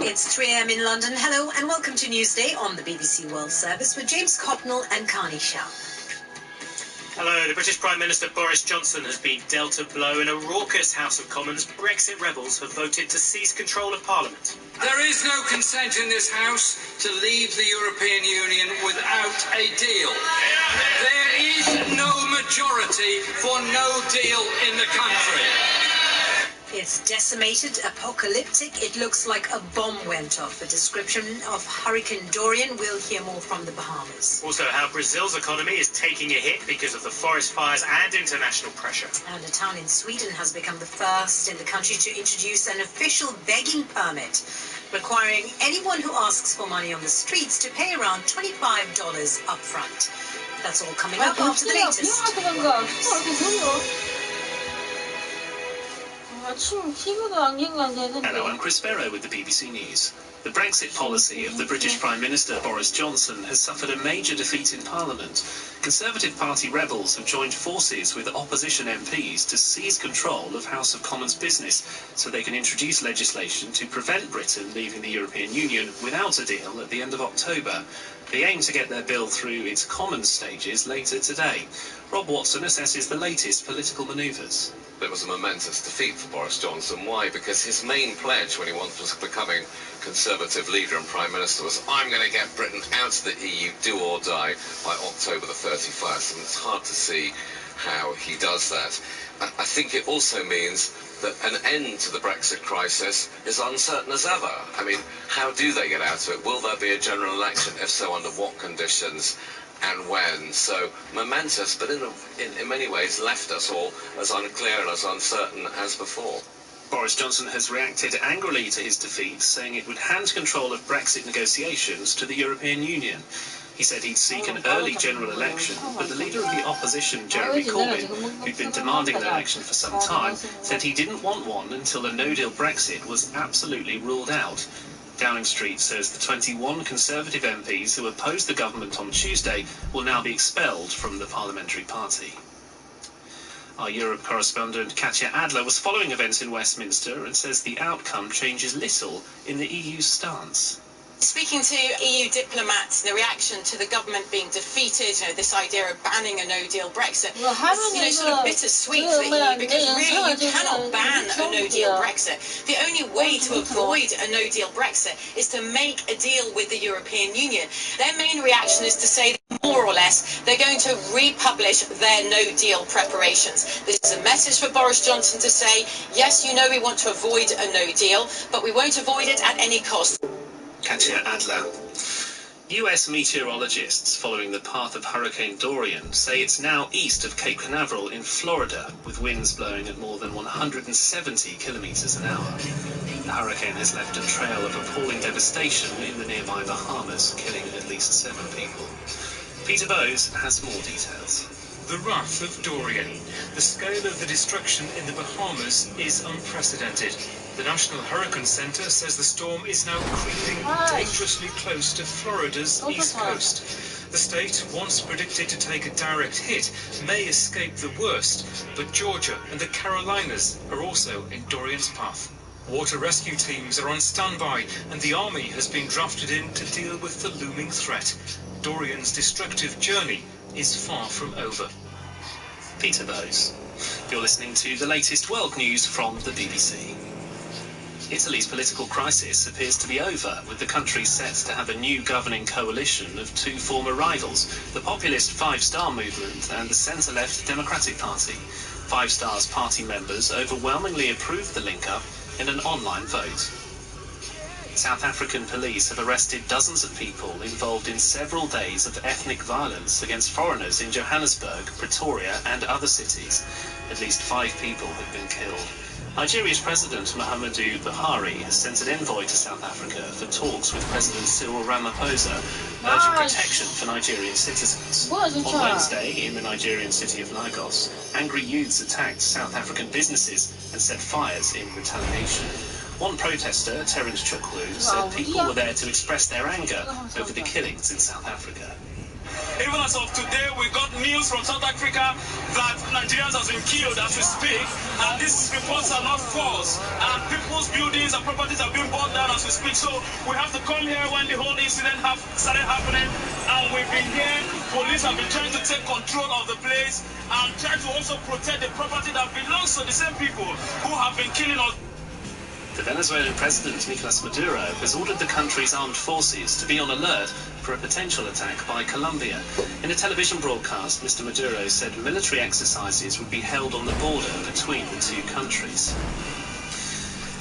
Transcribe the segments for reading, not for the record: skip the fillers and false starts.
It's 3 a.m. in London. Hello and welcome to Newsday on the BBC World Service with James Copnell and Carney Sharp. Hello. The British Prime Minister Boris Johnson has been dealt a blow. In a raucous House of Commons, Brexit rebels have voted to seize control of Parliament. There is no consent in this House to leave the European Union without a deal. There is no majority for no deal in the country. It's decimated, apocalyptic. It looks like a bomb went off. A description of Hurricane Dorian. We'll hear more from the Bahamas. Also, how Brazil's economy is taking a hit because of the forest fires and international pressure. And a town in Sweden has become the first in the country to introduce an official begging permit, requiring anyone who asks for money on the streets to pay around $25 up front. That's all coming up after the latest. Hello, I'm Chris Barrow with the BBC News. The Brexit policy of the British Prime Minister Boris Johnson has suffered a major defeat in Parliament. Conservative Party rebels have joined forces with opposition MPs to seize control of House of Commons business so they can introduce legislation to prevent Britain leaving the European Union without a deal at the end of October. They aim to get their bill through its Commons stages later today. Rob Watson assesses the latest political manoeuvres. It was a momentous defeat for Boris Johnson. Why? Because his main pledge when he once was becoming Conservative leader and Prime Minister was, I'm going to get Britain out of the EU, do or die, by October the 31st. And it's hard to see how he does that. I think it also means that an end to the Brexit crisis is uncertain as ever. I mean, how do they get out of it? Will there be a general election? If so, under what conditions and when? So momentous, but in many ways left us all as unclear and as uncertain as before. Boris Johnson has reacted angrily to his defeat, saying it would hand control of Brexit negotiations to the European Union. He said he'd seek an early general election, but the leader of the opposition, Jeremy Corbyn, who'd been demanding an election for some time, said he didn't want one until a no-deal Brexit was absolutely ruled out. Downing Street says the 21 Conservative MPs who opposed the government on Tuesday will now be expelled from the parliamentary party. Our Europe correspondent Katya Adler was following events in Westminster and says the outcome changes little in the EU's stance. Speaking to EU diplomats, the reaction to the government being defeated, this idea of banning a no-deal Brexit, is sort of bittersweet for the EU, because really you cannot ban a no-deal Brexit. The only way to avoid a no-deal Brexit is to make a deal with the European Union. Their main reaction is to say that more or less they're going to republish their no-deal preparations. This is a message for Boris Johnson to say, yes, we want to avoid a no-deal, but we won't avoid it at any cost. Katya Adler. US meteorologists following the path of Hurricane Dorian say it's now east of Cape Canaveral in Florida, with winds blowing at more than 170 kilometers an hour. The hurricane has left a trail of appalling devastation in the nearby Bahamas, killing at least 7 people. Peter Bowes has more details. The wrath of Dorian. The scale of the destruction in the Bahamas is unprecedented. The National Hurricane Center says the storm is now creeping dangerously close to Florida's east coast. The state, once predicted to take a direct hit, may escape the worst, but Georgia and the Carolinas are also in Dorian's path. Water rescue teams are on standby, and the army has been drafted in to deal with the looming threat. Dorian's destructive journey is far from over. Peter Bowes. You're listening to the latest world news from the BBC. Italy's political crisis appears to be over, with the country set to have a new governing coalition of 2 former rivals, the populist Five Star Movement and the centre-left Democratic Party. Five Star's party members overwhelmingly approved the link-up in an online vote. South African police have arrested dozens of people involved in several days of ethnic violence against foreigners in Johannesburg, Pretoria and other cities. At least 5 people have been killed. Nigeria's President Muhammadu Buhari has sent an envoy to South Africa for talks with President Cyril Ramaphosa, urging protection for Nigerian citizens. On Wednesday, in the Nigerian city of Lagos, angry youths attacked South African businesses and set fires in retaliation. One protester, Terence Chukwu, said people were there to express their anger over the killings in South Africa. Even as of today, we got news from South Africa that Nigerians have been killed as we speak, and these reports are not false. And people's buildings and properties are being burned down as we speak. So we have to come here when the whole incident started happening, and we've been here. Police have been trying to take control of the place and try to also protect the property that belongs to the same people who have been killing us. The Venezuelan president, Nicolas Maduro, has ordered the country's armed forces to be on alert for a potential attack by Colombia. In a television broadcast, Mr. Maduro said military exercises would be held on the border between the two countries.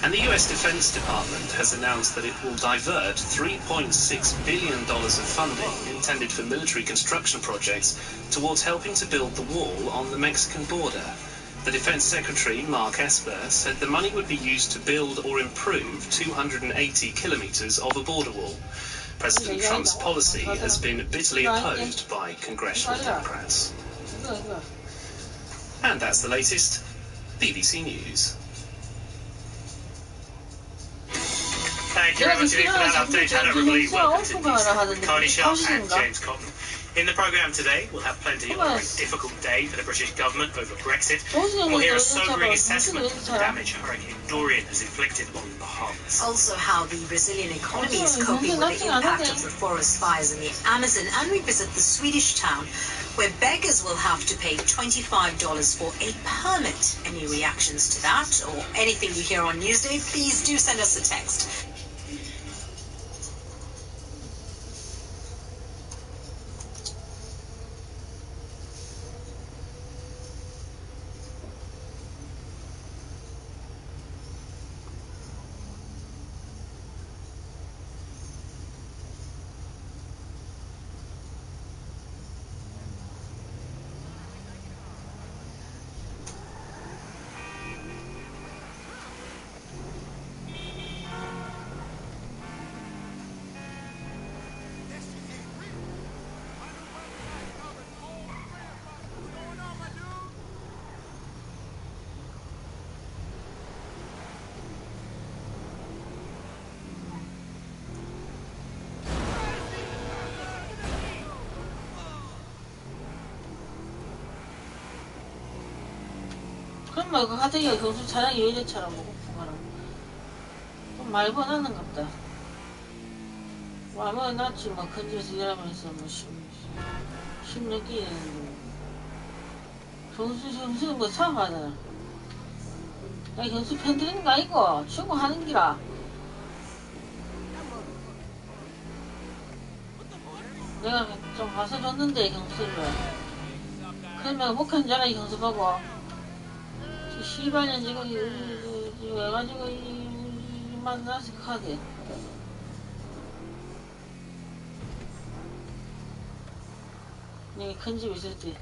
And the US Defense Department has announced that it will divert $3.6 billion of funding intended for military construction projects towards helping to build the wall on the Mexican border. The Defense Secretary, Mark Esper, said the money would be used to build or improve 280 kilometres of a border wall. President Trump's policy has been bitterly opposed by congressional Democrats. And that's the latest BBC News. Thank you very much indeed for that update, and everybody, welcome to News with Carly Sharp and James Cotton. In the programme today, we'll have plenty on a very difficult day for the British government over Brexit. We'll hear a sobering assessment of the damage Hurricane Dorian has inflicted on the Bahamas. Also, how the Brazilian economy is coping with the impact of the forest fires in the Amazon, and we visit the Swedish town where beggars will have to pay $25 for a permit. Any reactions to that or anything you hear on Newsday, please do send us a text. 그럼 뭐, 그 하드기가 경수 차량이 여자처럼 뭐, 좀 많이 번하는갑다. 뭐, 낫지, 뭐, 건지에서 일하면서, 뭐, 10년 끼는 경수는 뭐, 사과하잖아. 야, 경수 편드리는 거 아니고, 추구하는 기라. 내가 좀 봐서 줬는데, 경수를. 그러면 못 견잖아, 이 경수하고. 시발년 지금 해가지고 만나서 하게. 여기 큰 집 있었지.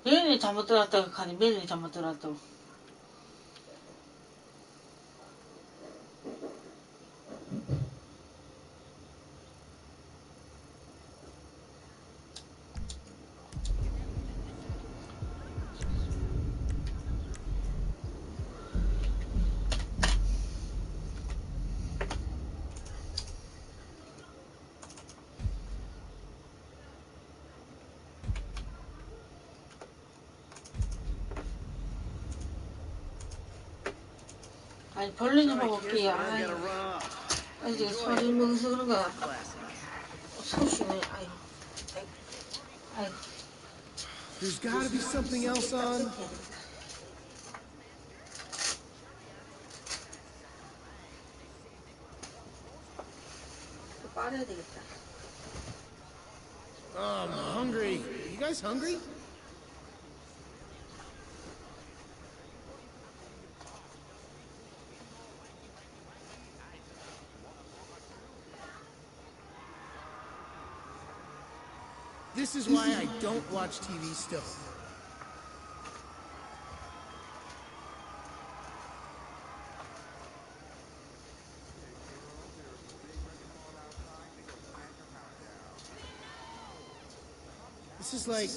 매일이 잘못 들어왔다고 하니 매일이 잘못 들어왔다고. 아니 벌레 좀 먹을게요. 아니 지금 소리 먹어서 그런 거야. 소심해. 아이고. There's gotta be something else on. 빨아야 되겠다. I'm hungry. You guys hungry? This is why I don't watch TV still. This is like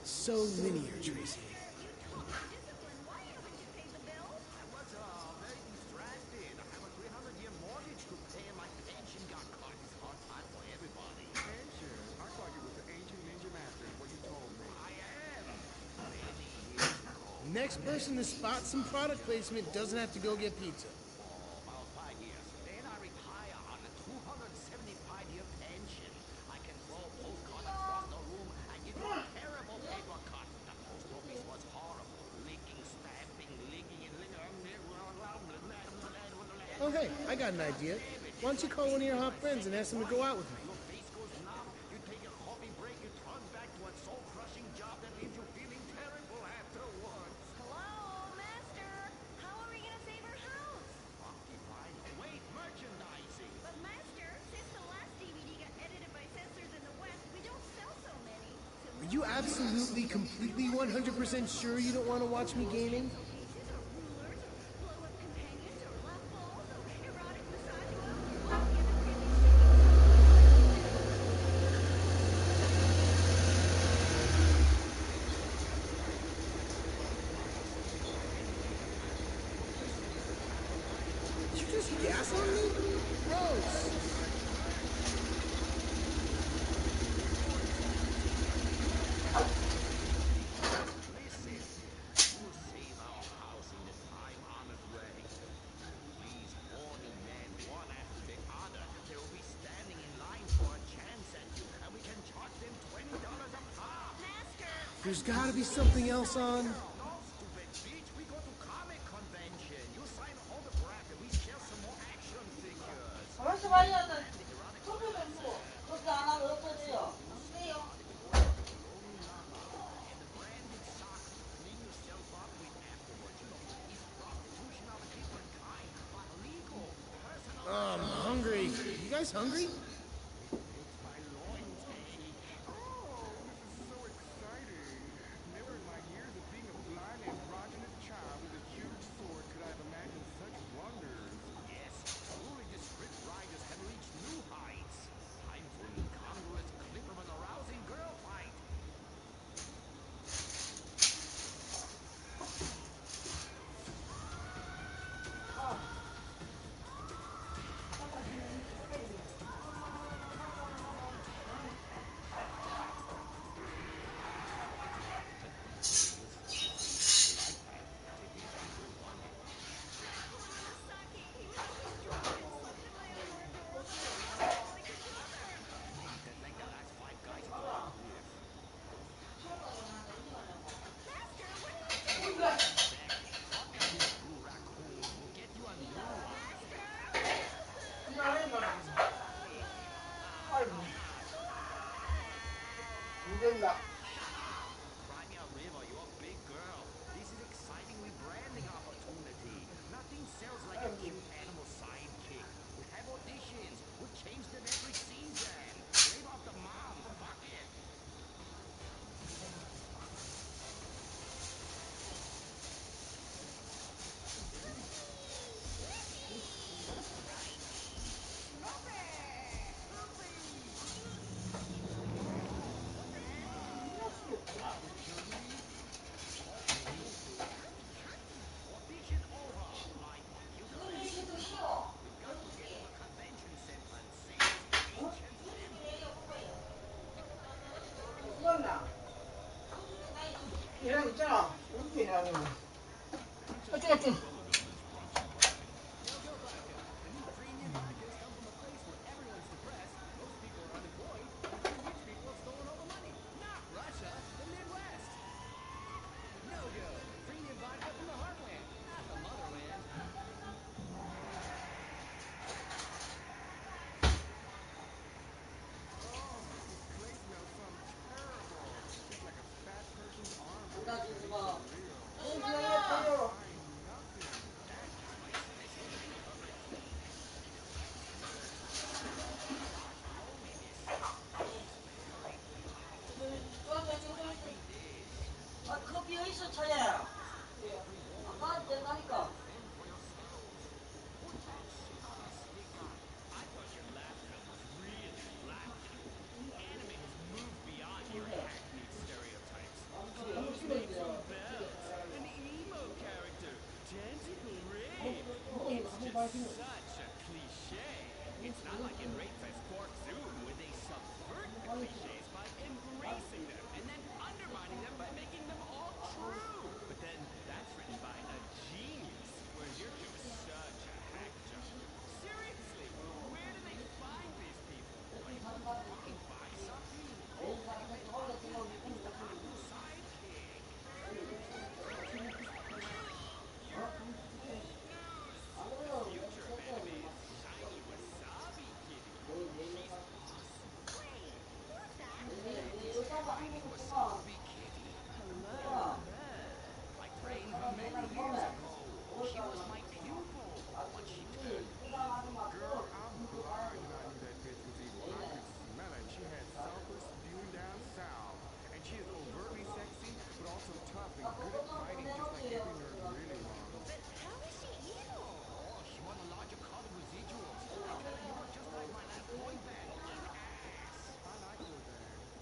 so linear, Tracy. Next person to spot some product placement doesn't have to go get pizza. About 5 years. Then I retire on a 275-year pension. I can throw a postcard across the room and give you a terrible paper cut. The post office was horrible. Licking, stamping, licking, and licking. Oh, hey, I got an idea. Why don't you call one of your hot friends and ask them to go out with me? Your face goes numb. You take a coffee break. You turn back to a soul-crushing job that leaves you feeling terrible afterwards. Hello, Master. How are we gonna save our house? Occupied. Wait, merchandising. But Master, since the last DVD got edited by censors in the West, we don't sell so many. Are you absolutely, completely, 100% sure you don't want to watch me gaming? Pieces or rulers or blow-up companions or love balls or erotic massage. Did you just gas on me? Gross! Listen, we'll save our house in the time-honored way. These horny men, one after the other, they will be standing in line for a chance at you, and we can charge them $20 a pop. Master! There's gotta be something else on. No, stupid bitch, we go to comic convention. You sign autograph and we share some more action figures. 가만있어 봐야 돼. 소주 좀 그렇게 안 하면 없어져요. 안 돼요. And the branded socks to clean yourself up with afterwards. You know, it's prostitution of a different kind, but legal. Personal. I'm hungry. You guys hungry? It's my loins, eh? Oh, this is so exciting. Never in my years of being a blind androgynous child with a huge sword could I have imagined such wonders. Yes, truly the script writers have reached new heights. Time for an incongruous clip of an arousing girl fight. Such a cliche. It's not like in Rainfest Quark Zoom where they subvert the cliches by embracing them and then undermining them by making them all true. But then that's written by a genius, whereas your joke is such a hack job. Seriously, where do they find these people? Are you fucking find something? Oh, I bet Martin is the Martin sidekick. Future of anime is Shiny Wasabi Kitty. She's awesome. Wait, who's that? Shiny Wasabi Kitty. Hello there. I trained her many years ago. She was my pupil. But she turned evil. Girl, I'm blind and I knew that bitch was evil. I could smell it. She had sulfur spewing down south. And she is overtly sexy, but also tough and good at fighting, just like every nerd really wants. But how is she evil? Oh, she won a large account of residuals. I tell you, you look just like my last boy band, In Ass. I like her band.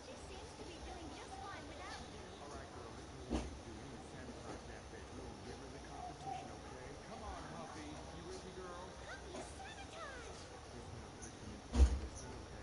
She seems to be doing just fine without you. All right, girl, let's know what we can do. We need to sabotage that bitch. We're gonna give her the competition, okay? Come on, Huffy. You with me, girl? Puppy sabotage! Listen up, listen, okay? Let's do something really...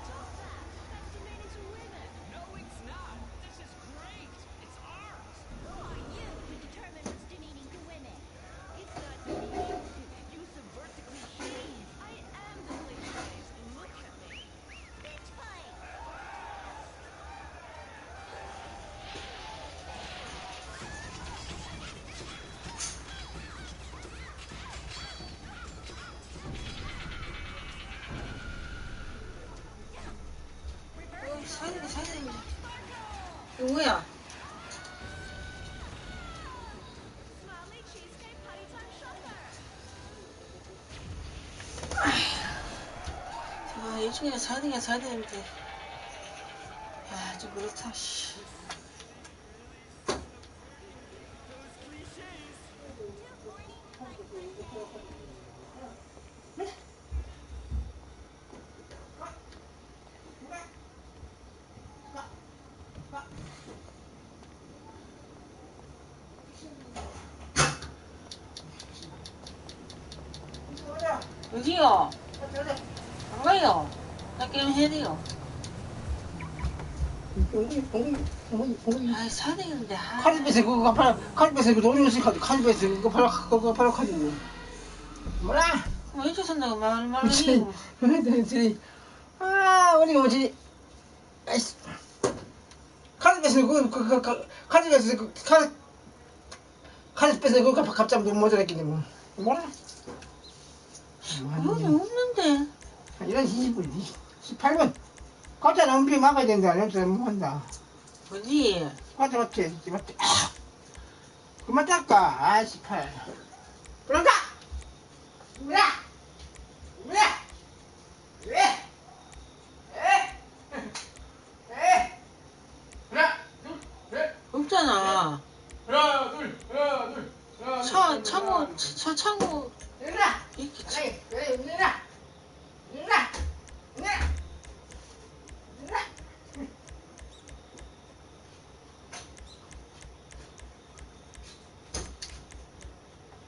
Stop that! That's demeaning to women! No, it's not. This is great. It's art. Who are you to determine what's demeaning to women? It's not demeaning. You subvert the cliches. I am the cliches. Look at me. Bitch fight! 이거 뭐야? Smiley cheesecake party time shopper! 아, 이 중에 사야 되는데. 야, 좀 그렇다, 씨. 여기요. 안 가요. 나 게임 해야 돼요. 아, 사야 되겠는데. 카드베이스 그거 팔아. 카드베이스 그 돈이 없으니까 카드베이스 그거 팔아. 그거 팔아 카드. 뭐라? 왜 산다고 말을 해. 아, 우리 뭐지? 카드베이스 카드베이스 카드베이스 그거 갑자기 너무 모자랐기 때문에 뭐라? 그건 없는데. 이런 18분. 과자 넘비 막아야 된다. 냄새 못 한다. 어디? 과자 맞지? 맞지? 그만 닦아. 아, 18. 그런가? 뭐야? 뭐야? 왜? 하나, 둘, 셋. 없잖아. 하나, 둘, 하나, 둘. 창호. 일어나. 있겠지. 일어나. 일어나. 일어나.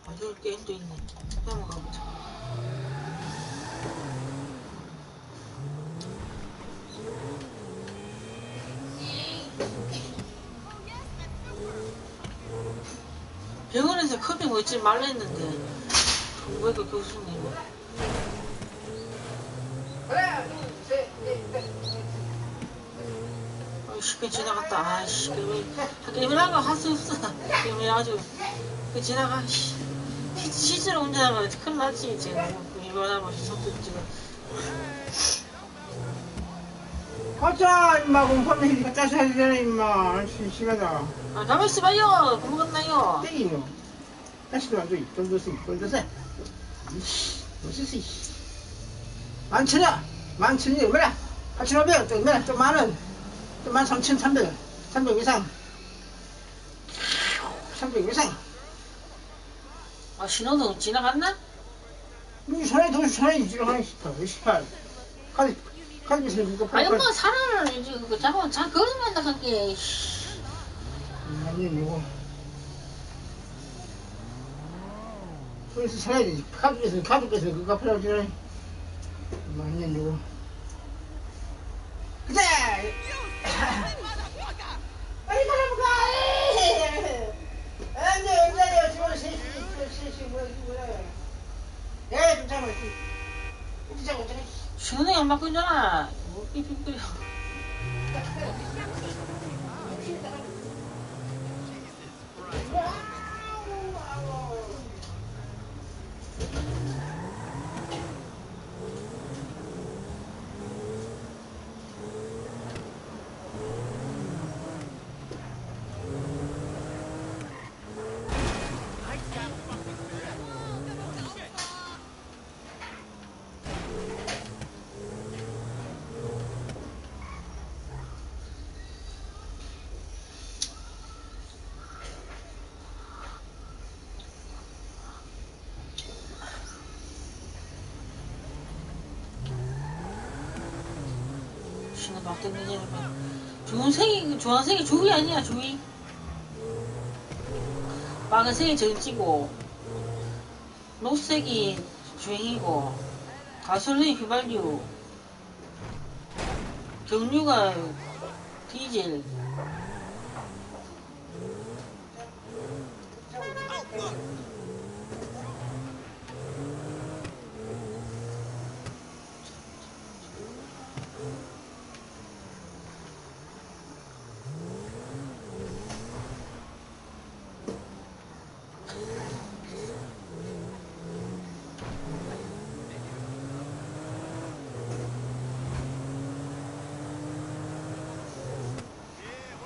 어디 게임도 있네. 넘어가보자. 병원에서 컵이 먹지 말라 했는데 왜 그 교수님 하나, 둘, 셋, 넷. 쉽게 지나갔다. 아이씨, 게임을 한 거 할 수 없어. 게임을 아주 그 지나가. 시즈로 운전하면 큰일 났지 지금. 이번하고 속도 지금. 가자 임마. 공포는 힐 갖다 써야 되잖아 임마. 심하다. 아, 가만 있어봐요. 그 먹었나요? 땡이요. 다시도 안 줘. 돈 줬으니 돈 줬어. 이씨, 돈 썼어. 11,000원. 11,000원이 얼마나? 8,500원, 또 만원, 또 13,300원, 300 이상. 300 이상. 아, 신호등 지나갔나? 전화이 지금 한 18. 카드 있으면 그거 아니, 뭐, 사람을, 이제, 그거, 자, 그러면 나, 그게, 아니, 이거. 그래서 사야지. 카드에서 그거 갚으라고 그러지. 아니, 이거. 그래! 빨리 가라보가! 안 돼, 언제요? 지금 3시, 뭐야. 예, 좀 잡아야지. 좀 잡아. 신호등 안 받고 있잖아. 뭐, 삐삐삐. 신호 바뀌는 주황색이 주위 아니야, 주위. 빨간색이 전지고, 녹색이 주행이고, 가솔린 휘발유, 경유가 디젤.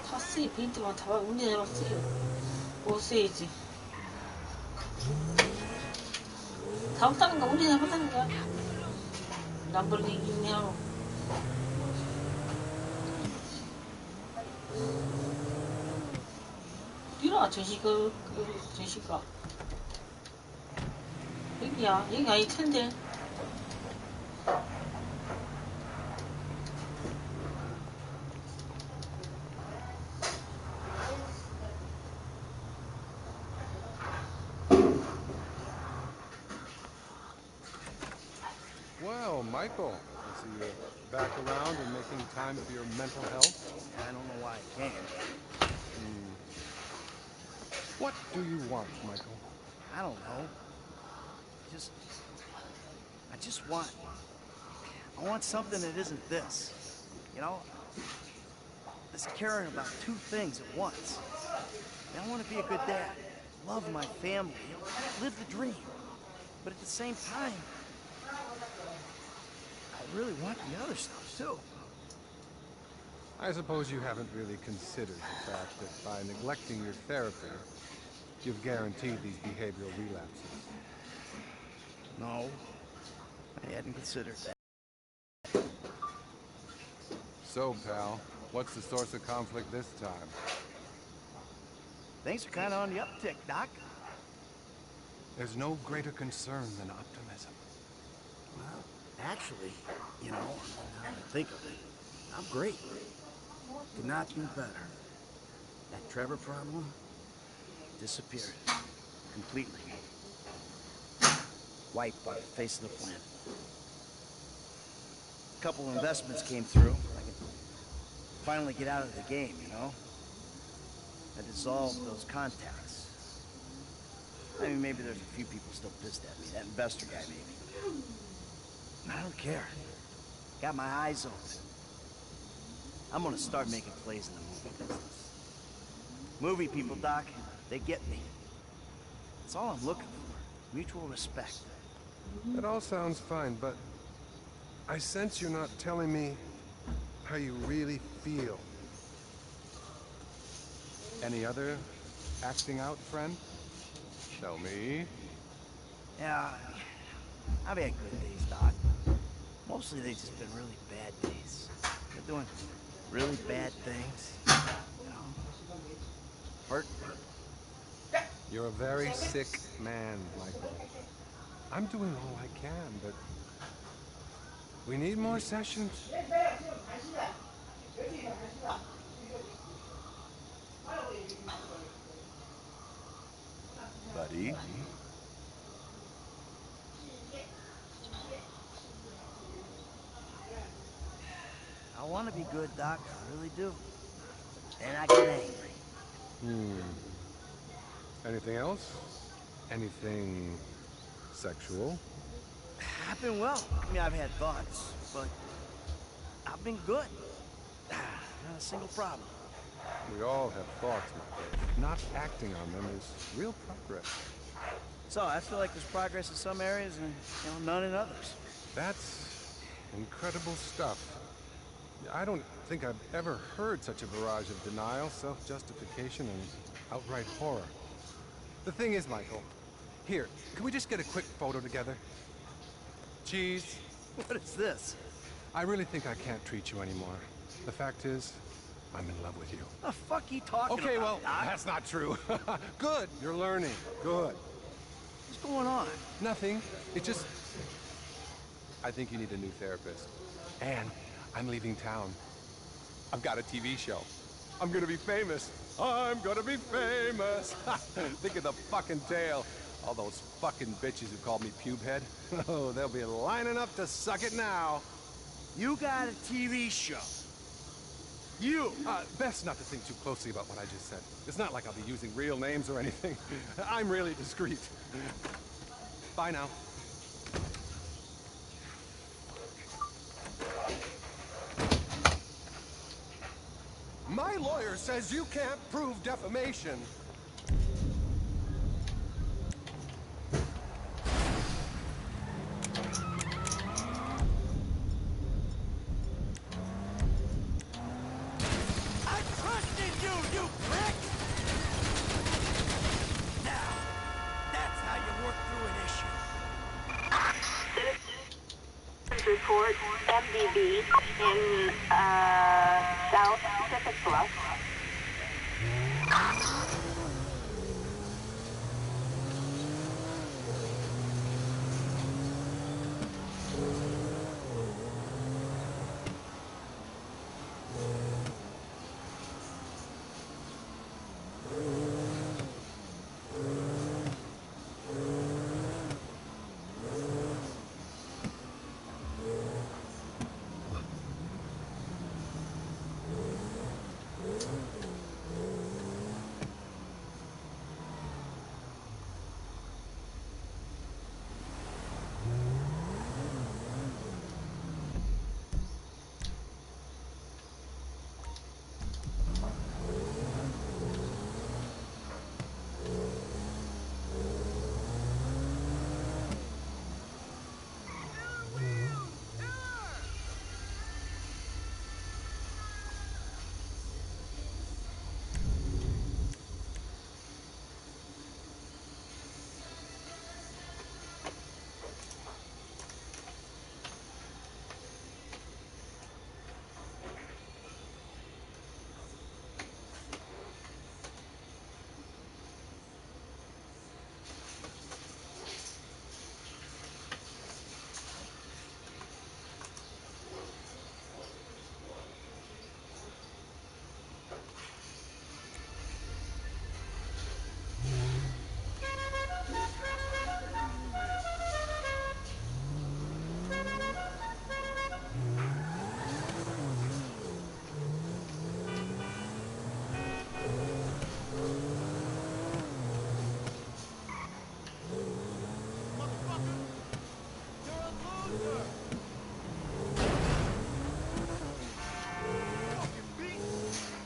탔어요. 페인트만 다 운전해봤어요. 못쓰이지. 다 없다는가? 운전해봤다는가? 람보르기니하고. 뛰라, 전시가. 여기야. 여기 아닐 텐데. Well, Michael, I see you're back around and making time for your mental health. I don't know why I came. What do you want, Michael? I don't know. I just want something that isn't this. You know? It's caring about two things at once. I want to be a good dad, love my family, live the dream. But at the same time, I really want the other stuff too. I suppose you haven't really considered the fact that by neglecting your therapy, you've guaranteed these behavioral relapses. No, I hadn't considered that. So, pal, what's the source of conflict this time? Things are kind of on the uptick, Doc. There's no greater concern than optimism. Well, actually, you know, now that I think of it, I'm great. Could not be better. That Trevor problem disappeared completely. Wiped off the face of the planet. A couple of investments came through. I could finally get out of the game, you know? I dissolved those contacts. I mean, maybe there's a few people still pissed at me. That investor guy, maybe. I don't care. Got my eyes open. I'm gonna start making plays in the movie business. Movie people, Doc, they get me. That's all I'm looking for. Mutual respect. That all sounds fine, but I sense you're not telling me how you really feel. Any other acting out, friend? Tell me. Yeah, I've had good days, Doc. Mostly they've just been really bad days. doing really bad things, you know, hurt people. You're a very sick man, Michael. I'm doing all I can, but we need more sessions. Buddy? I want to be good, Doc. I really do. But then I get angry. Anything else? Anything sexual? I've been well. I mean, I've had thoughts, but I've been good. Not a single problem. We all have thoughts, Michael. Not acting on them is real progress. So, I feel like there's progress in some areas and, none in others. That's incredible stuff. I don't think I've ever heard such a barrage of denial, self-justification, and outright horror. The thing is, Michael, here, can we just get a quick photo together? Cheese. What is this? I really think I can't treat you anymore. The fact is, I'm in love with you. The fuck you talking about? Okay, well, that's not true. Good, you're learning. Good. What's going on? Nothing. It's just... I think you need a new therapist. And I'm leaving town. I've got a TV show. I'm gonna be famous. I'm gonna be famous. Think of the fucking tale. All those fucking bitches who called me pubehead. Oh, they'll be lining up to suck it now. You got a TV show. You! Best not to think too closely about what I just said. It's not like I'll be using real names or anything. I'm really discreet. Bye now. My lawyer says you can't prove defamation. I trusted you, you prick! Now, that's how you work through an issue. Report MDB in South Pacific Bluff.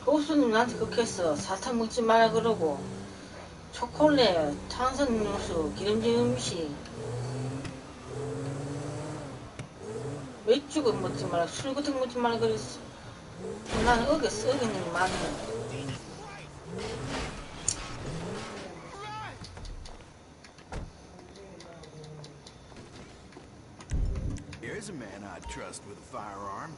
교수님 나한테 그렇게 했어. 사탕 먹지 마라 그러고 초콜릿, 탄산음료, 기름진 음식, 맥주가 먹지 마라, 술 같은 거 먹지 마라 그랬어. 나는 어겼어. 어기는 게 많아. Here's a man I'd trust with a firearm.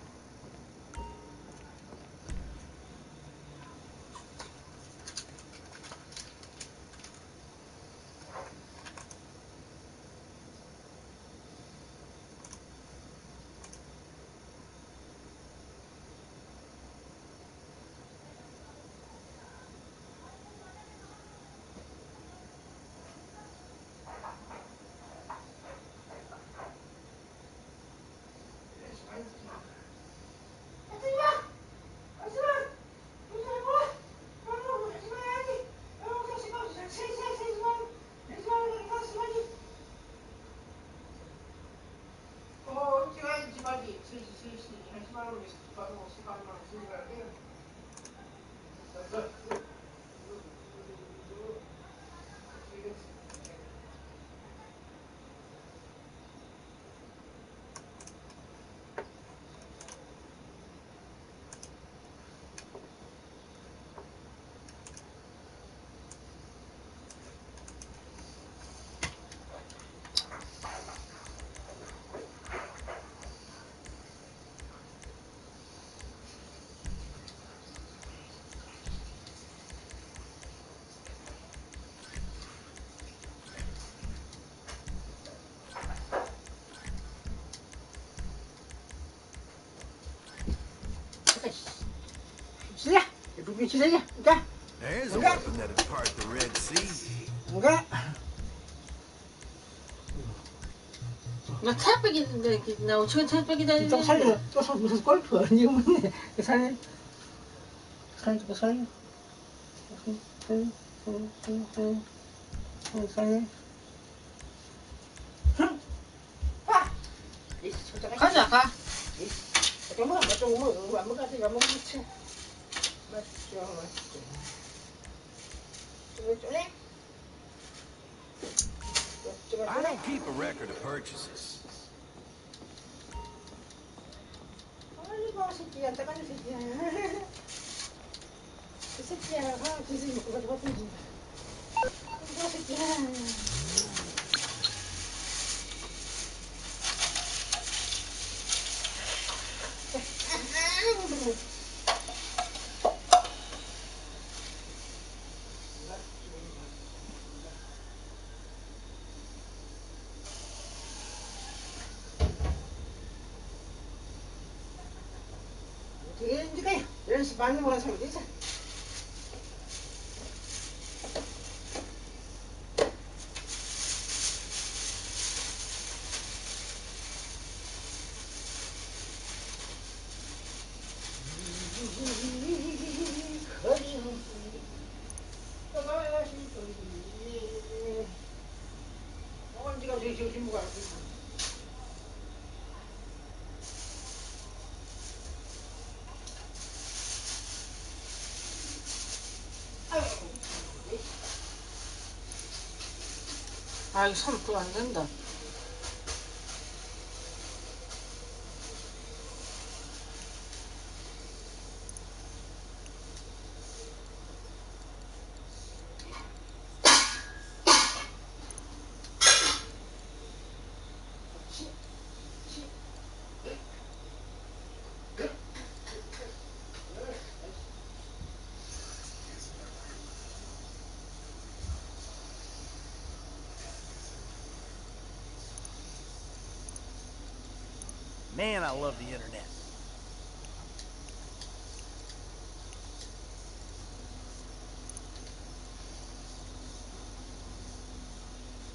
There's a weapon that'd part the Red Sea. 나 태백이 있는데 나 어떻게 태백이 다니는데? 또 살려. 또 무슨 골프 이거 뭐네? 살려. 살려. 가자 가. I don't keep a record of purchases. 아이고 새끼야, 따가지 새끼야. 그 새끼야, 그 새끼 먹고 가지고 왔던지. 아이고 새끼야. 되게 힘들어요. 연습 많이 먹은 사람 되죠? 언제가 제일 힘들어? 아 이거 손 또 안 된다. Man, I love the internet.